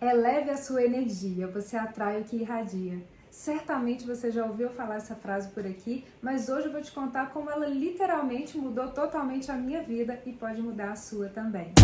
Eleve a sua energia, você atrai o que irradia. Certamente você já ouviu falar essa frase por aqui, mas hoje eu vou te contar como ela literalmente mudou totalmente a minha vida e pode mudar a sua também.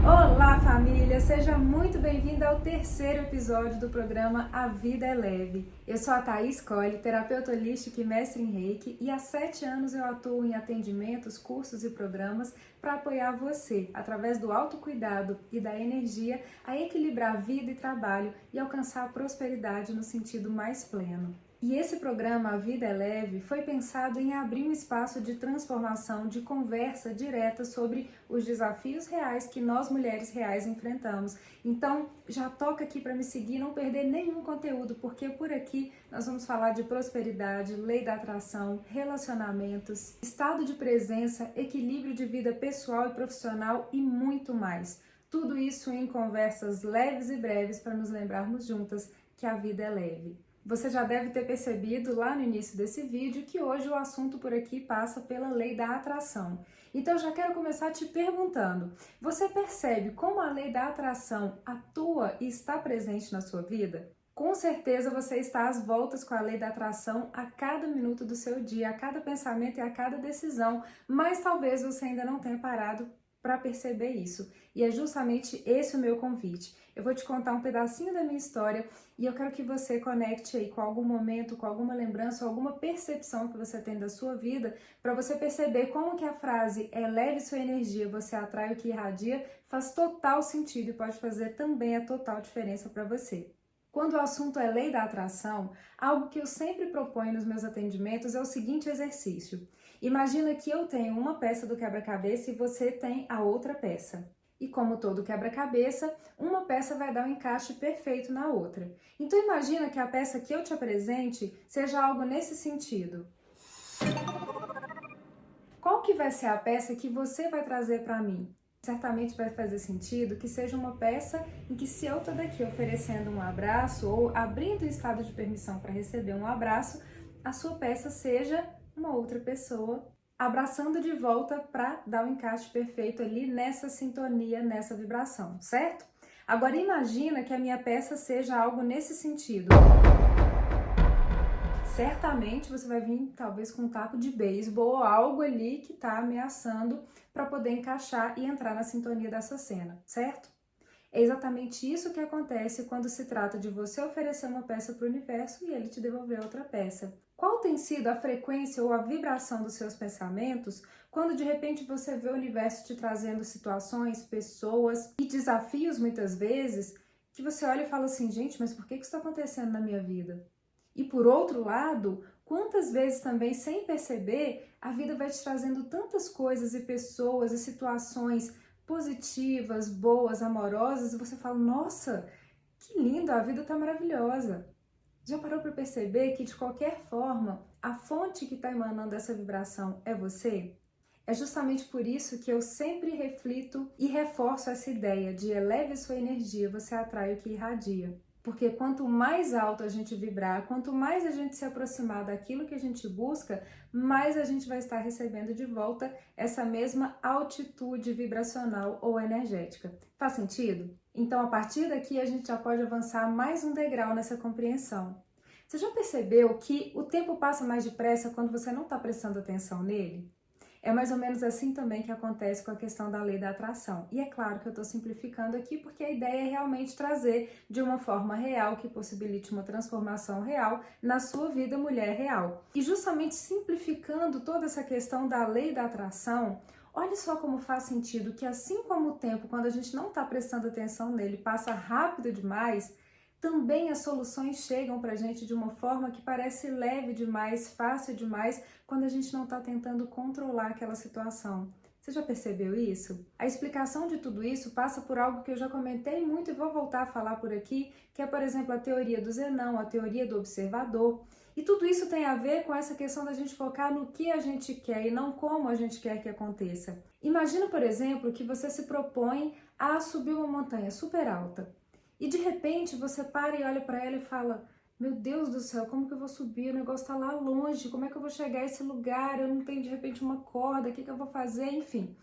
Olá, família! Seja muito bem-vinda ao terceiro episódio do programa A Vida é Leve. Eu sou a Thaís Colli, terapeuta holística e mestre em Reiki, e há 7 anos eu atuo em atendimentos, cursos e programas para apoiar você, através do autocuidado e da energia, a equilibrar vida e trabalho e alcançar a prosperidade no sentido mais pleno. E esse programa A Vida é Leve foi pensado em abrir um espaço de transformação, de conversa direta sobre os desafios reais que nós mulheres reais enfrentamos. Então, já toca aqui para me seguir e não perder nenhum conteúdo, porque por aqui nós vamos falar de prosperidade, lei da atração, relacionamentos, estado de presença, equilíbrio de vida pessoal e profissional e muito mais. Tudo isso em conversas leves e breves para nos lembrarmos juntas que a vida é leve. Você já deve ter percebido lá no início desse vídeo que hoje o assunto por aqui passa pela lei da atração. Então eu já quero começar te perguntando, você percebe como a lei da atração atua e está presente na sua vida? Com certeza você está às voltas com a lei da atração a cada minuto do seu dia, a cada pensamento e a cada decisão, mas talvez você ainda não tenha parado para perceber isso. E é justamente esse o meu convite. Eu vou te contar um pedacinho da minha história e eu quero que você conecte aí com algum momento, com alguma lembrança, alguma percepção que você tem da sua vida, para você perceber como que a frase eleve sua energia, você atrai o que irradia, faz total sentido e pode fazer também a total diferença para você. Quando o assunto é lei da atração, algo que eu sempre proponho nos meus atendimentos é o seguinte exercício. Imagina que eu tenho uma peça do quebra-cabeça e você tem a outra peça. E como todo quebra-cabeça, uma peça vai dar um encaixe perfeito na outra. Então imagina que a peça que eu te apresente seja algo nesse sentido. Qual que vai ser a peça que você vai trazer para mim? Certamente vai fazer sentido que seja uma peça em que, se eu estou daqui oferecendo um abraço ou abrindo o estado de permissão para receber um abraço, a sua peça seja uma outra pessoa abraçando de volta para dar o encaixe perfeito ali nessa sintonia, nessa vibração, certo? Agora imagina que a minha peça seja algo nesse sentido. Certamente você vai vir talvez com um taco de beisebol ou algo ali que está ameaçando para poder encaixar e entrar na sintonia dessa cena, certo? É exatamente isso que acontece quando se trata de você oferecer uma peça para o universo e ele te devolver outra peça. Qual tem sido a frequência ou a vibração dos seus pensamentos quando de repente você vê o universo te trazendo situações, pessoas e desafios muitas vezes que você olha e fala assim, gente, mas por que isso está acontecendo na minha vida? E por outro lado, quantas vezes também, sem perceber, a vida vai te trazendo tantas coisas e pessoas e situações positivas, boas, amorosas, e você fala, nossa, que lindo, a vida tá maravilhosa. Já parou para perceber que, de qualquer forma, a fonte que está emanando essa vibração é você? É justamente por isso que eu sempre reflito e reforço essa ideia de eleve sua energia, você atrai o que irradia. Porque quanto mais alto a gente vibrar, quanto mais a gente se aproximar daquilo que a gente busca, mais a gente vai estar recebendo de volta essa mesma altitude vibracional ou energética. Faz sentido? Então, a partir daqui, a gente já pode avançar mais um degrau nessa compreensão. Você já percebeu que o tempo passa mais depressa quando você não está prestando atenção nele? É mais ou menos assim também que acontece com a questão da lei da atração. E é claro que eu estou simplificando aqui porque a ideia é realmente trazer de uma forma real que possibilite uma transformação real na sua vida mulher real. E justamente simplificando toda essa questão da lei da atração, olha só como faz sentido que, assim como o tempo, quando a gente não está prestando atenção nele, passa rápido demais, também as soluções chegam para a gente de uma forma que parece leve demais, fácil demais, quando a gente não está tentando controlar aquela situação. Você já percebeu isso? A explicação de tudo isso passa por algo que eu já comentei muito e vou voltar a falar por aqui, que é, por exemplo, a teoria do Zenão, a teoria do observador. E tudo isso tem a ver com essa questão da gente focar no que a gente quer e não como a gente quer que aconteça. Imagina, por exemplo, que você se propõe a subir uma montanha super alta. E de repente você para e olha para ela e fala, meu Deus do céu, como que eu vou subir? O negócio tá lá longe, como é que eu vou chegar a esse lugar? Eu não tenho de repente uma corda, o que eu vou fazer? Enfim,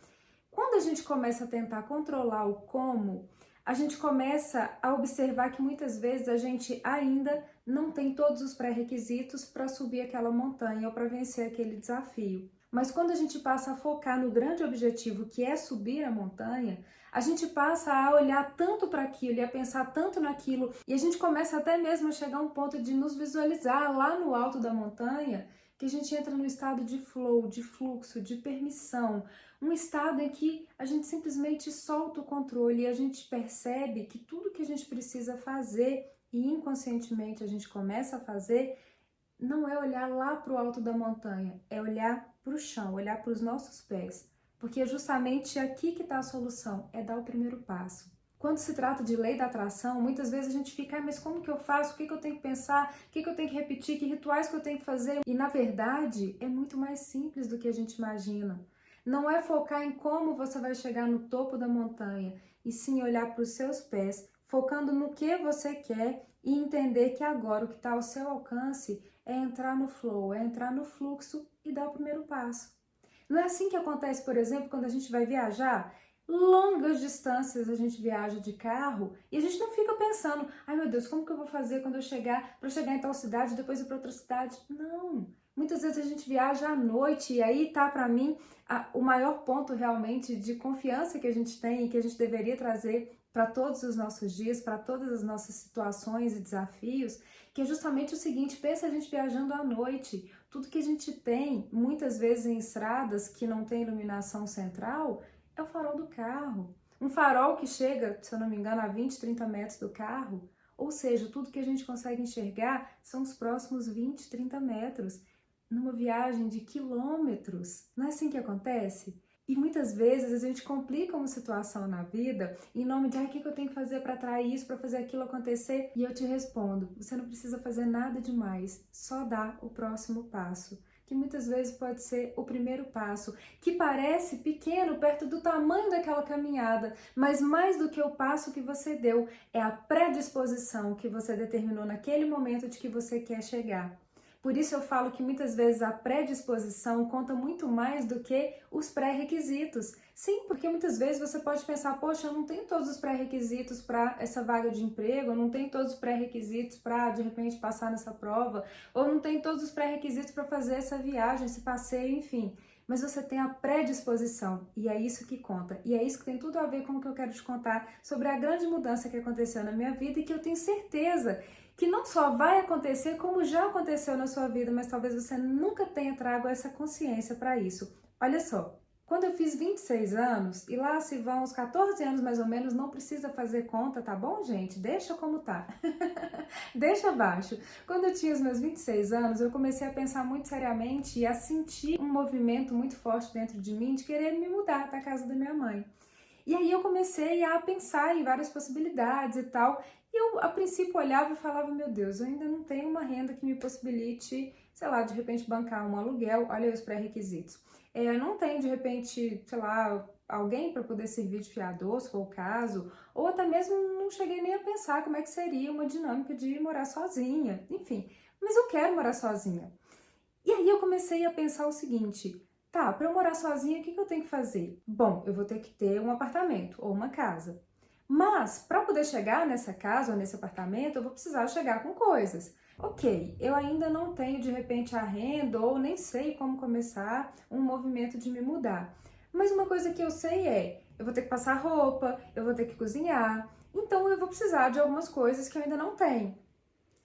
quando a gente começa a tentar controlar o como, a gente começa a observar que muitas vezes a gente ainda não tem todos os pré-requisitos para subir aquela montanha ou para vencer aquele desafio. Mas quando a gente passa a focar no grande objetivo, que é subir a montanha, a gente passa a olhar tanto para aquilo e a pensar tanto naquilo, e a gente começa até mesmo a chegar a um ponto de nos visualizar lá no alto da montanha, que a gente entra no estado de flow, de fluxo, de permissão, um estado em que a gente simplesmente solta o controle e a gente percebe que tudo que a gente precisa fazer e inconscientemente a gente começa a fazer, não é olhar lá para o alto da montanha, é olhar para o chão, olhar para os nossos pés, porque é justamente aqui que está a solução, é dar o primeiro passo. Quando se trata de lei da atração, muitas vezes a gente fica, mas como que eu faço? O que eu tenho que pensar? O que eu tenho que repetir? Que rituais que eu tenho que fazer? E na verdade, é muito mais simples do que a gente imagina. Não é focar em como você vai chegar no topo da montanha, e sim olhar para os seus pés, focando no que você quer e entender que agora o que está ao seu alcance é entrar no flow, é entrar no fluxo e dar o primeiro passo. Não é assim que acontece, por exemplo, quando a gente vai viajar? Longas distâncias a gente viaja de carro e a gente não fica pensando, ai meu Deus, como que eu vou fazer quando eu chegar, para chegar em tal cidade e depois ir para outra cidade? Não. Muitas vezes a gente viaja à noite e aí tá para mim o maior ponto realmente de confiança que a gente tem e que a gente deveria trazer para todos os nossos dias, para todas as nossas situações e desafios, que é justamente o seguinte, pensa a gente viajando à noite, tudo que a gente tem, muitas vezes em estradas que não tem iluminação central, é o farol do carro. Um farol que chega, se eu não me engano, a 20, 30 metros do carro, ou seja, tudo que a gente consegue enxergar são os próximos 20, 30 metros, numa viagem de quilômetros. Não é assim que acontece? E muitas vezes a gente complica uma situação na vida em nome de o que eu tenho que fazer para atrair isso, para fazer aquilo acontecer. E eu te respondo, você não precisa fazer nada demais, só dar o próximo passo. Que muitas vezes pode ser o primeiro passo, que parece pequeno perto do tamanho daquela caminhada, mas mais do que o passo que você deu, é a predisposição que você determinou naquele momento de que você quer chegar. Por isso eu falo que muitas vezes a predisposição conta muito mais do que os pré-requisitos. Sim, porque muitas vezes você pode pensar, poxa, eu não tenho todos os pré-requisitos para essa vaga de emprego, eu não tenho todos os pré-requisitos para, de repente, passar nessa prova, ou não tenho todos os pré-requisitos para fazer essa viagem, esse passeio, enfim. Mas você tem a predisposição, e é isso que conta. E é isso que tem tudo a ver com o que eu quero te contar sobre a grande mudança que aconteceu na minha vida e que eu tenho certeza que não só vai acontecer, como já aconteceu na sua vida, mas talvez você nunca tenha trago essa consciência para isso. Olha só, quando eu fiz 26 anos, e lá se vão uns 14 anos mais ou menos, não precisa fazer conta, tá bom, gente? Deixa como tá. Deixa abaixo. Quando eu tinha os meus 26 anos, eu comecei a pensar muito seriamente e a sentir um movimento muito forte dentro de mim de querer me mudar da casa da minha mãe. E aí eu comecei a pensar em várias possibilidades e tal. E eu, a princípio, olhava e falava, meu Deus, eu ainda não tenho uma renda que me possibilite, sei lá, de repente bancar um aluguel, olha aí os pré-requisitos. Eu não tenho, de repente, sei lá, alguém para poder servir de fiador, se for o caso, ou até mesmo não cheguei nem a pensar como é que seria uma dinâmica de morar sozinha, enfim. Mas eu quero morar sozinha. E aí eu comecei a pensar o seguinte, tá, para eu morar sozinha, o que eu tenho que fazer? Bom, eu vou ter que ter um apartamento ou uma casa. Mas, para poder chegar nessa casa ou nesse apartamento, eu vou precisar chegar com coisas. Ok, eu ainda não tenho de repente a renda ou nem sei como começar um movimento de me mudar. Mas uma coisa que eu sei é, eu vou ter que passar roupa, eu vou ter que cozinhar, então eu vou precisar de algumas coisas que eu ainda não tenho.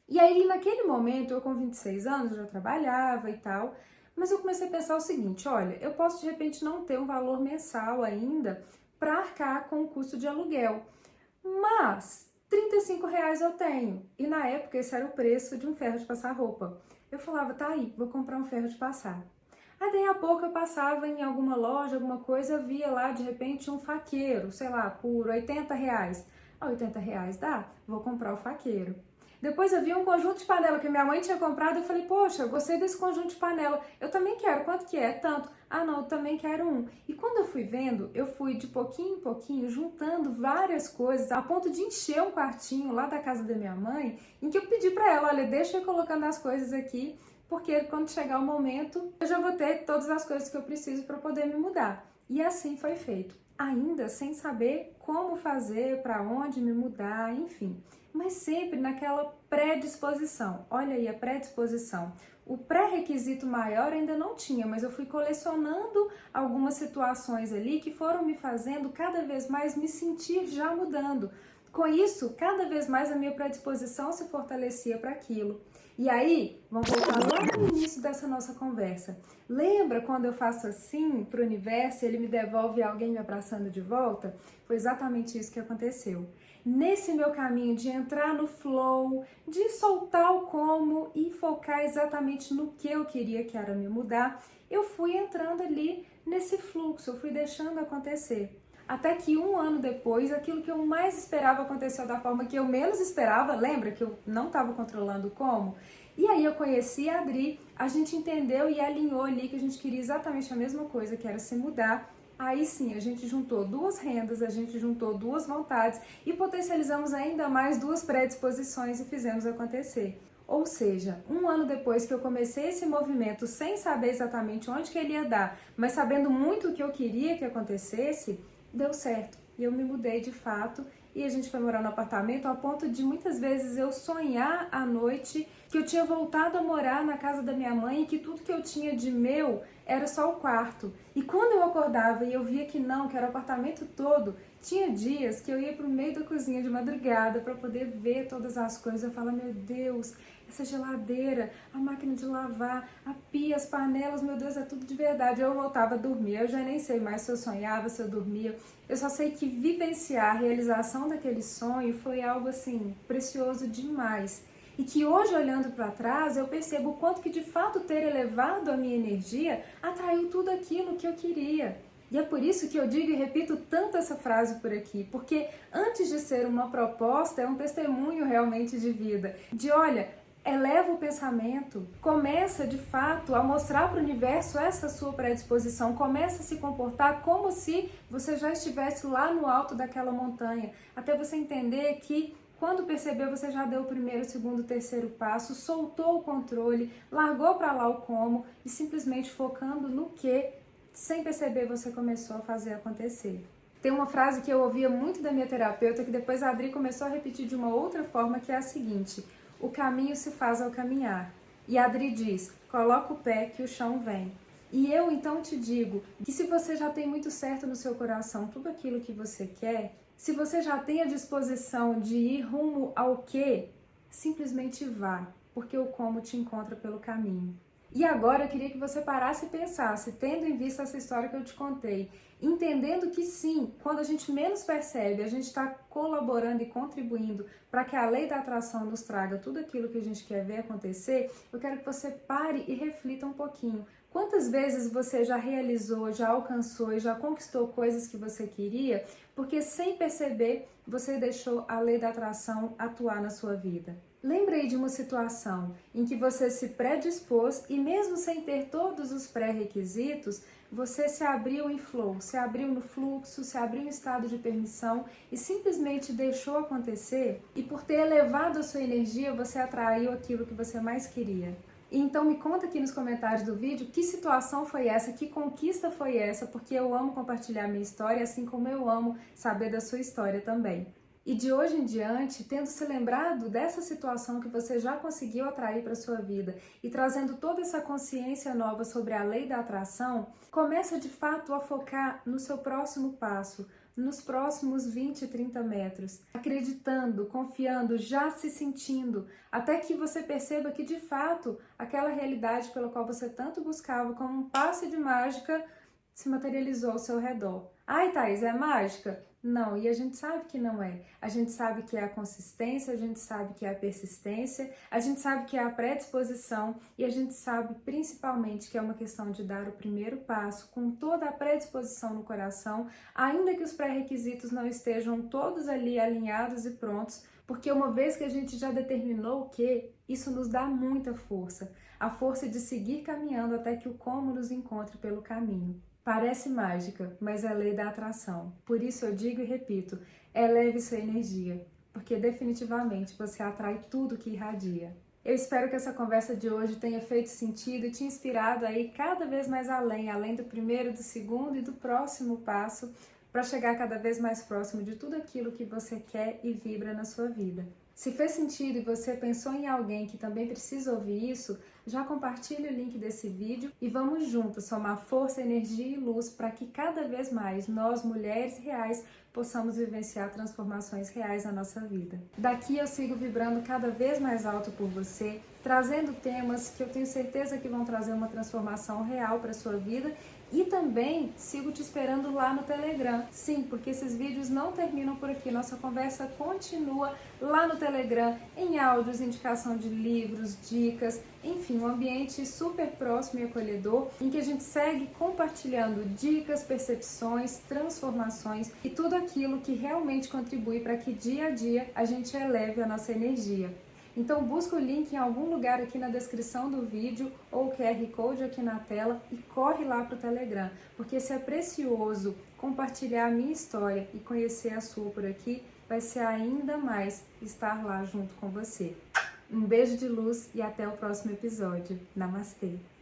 E aí, naquele momento, eu com 26 anos, eu já trabalhava e tal, mas eu comecei a pensar o seguinte, olha, eu posso de repente não ter um valor mensal ainda para arcar com o custo de aluguel, mas R$ 35 eu tenho. E na época esse era o preço de um ferro de passar roupa. Eu falava, tá aí, vou comprar um ferro de passar. Aí daí a pouco eu passava em alguma loja, alguma coisa, via lá de repente um faqueiro, sei lá, por R$ 80. Ah, R$ 80 dá? Vou comprar o faqueiro. Depois eu vi um conjunto de panela que minha mãe tinha comprado, eu falei, poxa, eu gostei desse conjunto de panela, eu também quero, quanto que é? Tanto. Ah não, eu também quero um. E quando eu fui vendo, eu fui de pouquinho em pouquinho juntando várias coisas, a ponto de encher um quartinho lá da casa da minha mãe, em que eu pedi pra ela, olha, deixa eu ir colocando as coisas aqui, porque quando chegar o momento, eu já vou ter todas as coisas que eu preciso para poder me mudar. E assim foi feito. ainda sem saber como fazer, para onde me mudar, enfim. Mas sempre naquela predisposição. Olha aí a predisposição. O pré-requisito maior ainda não tinha, mas eu fui colecionando algumas situações ali que foram me fazendo cada vez mais me sentir já mudando. Com isso, cada vez mais a minha predisposição se fortalecia para aquilo. E aí, vamos voltar lá no início dessa nossa conversa. Lembra quando eu faço assim para o universo e ele me devolve alguém me abraçando de volta? Foi exatamente isso que aconteceu. Nesse meu caminho de entrar no flow, de soltar o como e focar exatamente no que eu queria, que era me mudar, eu fui entrando ali nesse fluxo, eu fui deixando acontecer. Até que um ano depois, aquilo que eu mais esperava aconteceu da forma que eu menos esperava. Lembra que eu não estava controlando como? E aí eu conheci a Adri, a gente entendeu e alinhou ali que a gente queria exatamente a mesma coisa, que era se mudar. Aí sim, a gente juntou duas rendas, a gente juntou duas vontades e potencializamos ainda mais duas predisposições e fizemos acontecer. Ou seja, um ano depois que eu comecei esse movimento sem saber exatamente onde que ele ia dar, mas sabendo muito o que eu queria que acontecesse, deu certo. E eu me mudei de fato e a gente foi morar no apartamento ao ponto de muitas vezes eu sonhar à noite que eu tinha voltado a morar na casa da minha mãe e que tudo que eu tinha de meu era só o quarto. E quando eu acordava e eu via que não, que era o apartamento todo, tinha dias que eu ia para o meio da cozinha de madrugada para poder ver todas as coisas. Eu falava, meu Deus, essa geladeira, a máquina de lavar, a pia, as panelas, meu Deus, é tudo de verdade. Eu voltava a dormir, eu já nem sei mais se eu sonhava, se eu dormia. Eu só sei que vivenciar a realização daquele sonho foi algo assim, precioso demais. E que hoje, olhando para trás, eu percebo o quanto que de fato ter elevado a minha energia atraiu tudo aquilo que eu queria. E é por isso que eu digo e repito tanto essa frase por aqui, porque antes de ser uma proposta, é um testemunho realmente de vida. De olha, eleva o pensamento, começa de fato a mostrar para o universo essa sua predisposição, começa a se comportar como se você já estivesse lá no alto daquela montanha, até você entender que quando percebeu, você já deu o primeiro, o segundo, o terceiro passo, soltou o controle, largou para lá o como e simplesmente focando no que, sem perceber, você começou a fazer acontecer. Tem uma frase que eu ouvia muito da minha terapeuta, que depois a Adri começou a repetir de uma outra forma, que é a seguinte: o caminho se faz ao caminhar. E a Adri diz, coloca o pé que o chão vem. E eu então te digo que se você já tem muito certo no seu coração tudo aquilo que você quer, se você já tem a disposição de ir rumo ao que, simplesmente vá, porque o como te encontra pelo caminho. E agora eu queria que você parasse e pensasse, tendo em vista essa história que eu te contei, entendendo que sim, quando a gente menos percebe, a gente está colaborando e contribuindo para que a lei da atração nos traga tudo aquilo que a gente quer ver acontecer, eu quero que você pare e reflita um pouquinho. Quantas vezes você já realizou, já alcançou e já conquistou coisas que você queria, porque sem perceber você deixou a lei da atração atuar na sua vida? Lembrei de uma situação em que você se predispôs e mesmo sem ter todos os pré-requisitos, você se abriu em flow, se abriu no fluxo, se abriu em estado de permissão e simplesmente deixou acontecer, e por ter elevado a sua energia, você atraiu aquilo que você mais queria. Então me conta aqui nos comentários do vídeo que situação foi essa, que conquista foi essa, porque eu amo compartilhar minha história, assim como eu amo saber da sua história também. E de hoje em diante, tendo se lembrado dessa situação que você já conseguiu atrair para sua vida e trazendo toda essa consciência nova sobre a lei da atração, começa de fato a focar no seu próximo passo, nos próximos 20, 30 metros, acreditando, confiando, já se sentindo, até que você perceba que de fato aquela realidade pela qual você tanto buscava como um passe de mágica se materializou ao seu redor. Ai, Thaís, é mágica? Não, e a gente sabe que não é. A gente sabe que é a consistência, a gente sabe que é a persistência, a gente sabe que é a predisposição e a gente sabe principalmente que é uma questão de dar o primeiro passo com toda a predisposição no coração, ainda que os pré-requisitos não estejam todos ali alinhados e prontos, porque uma vez que a gente já determinou o que, isso nos dá muita força, a força de seguir caminhando até que o como nos encontre pelo caminho. Parece mágica, mas é lei da atração. Por isso eu digo e repito, eleve sua energia, porque definitivamente você atrai tudo que irradia. Eu espero que essa conversa de hoje tenha feito sentido e te inspirado a ir cada vez mais além do primeiro, do segundo e do próximo passo, para chegar cada vez mais próximo de tudo aquilo que você quer e vibra na sua vida. Se fez sentido e você pensou em alguém que também precisa ouvir isso, já compartilhe o link desse vídeo e vamos juntos somar força, energia e luz para que cada vez mais nós, mulheres reais, possamos vivenciar transformações reais na nossa vida. Daqui eu sigo vibrando cada vez mais alto por você, trazendo temas que eu tenho certeza que vão trazer uma transformação real para a sua vida. E também sigo te esperando lá no Telegram. Sim, porque esses vídeos não terminam por aqui. Nossa conversa continua lá no Telegram, em áudios, indicação de livros, dicas, enfim, um ambiente super próximo e acolhedor, em que a gente segue compartilhando dicas, percepções, transformações e tudo aquilo que realmente contribui para que dia a dia a gente eleve a nossa energia. Então busca o link em algum lugar aqui na descrição do vídeo ou o QR Code aqui na tela e corre lá para o Telegram, porque se é precioso compartilhar a minha história e conhecer a sua por aqui, vai ser ainda mais estar lá junto com você. Um beijo de luz e até o próximo episódio. Namastê!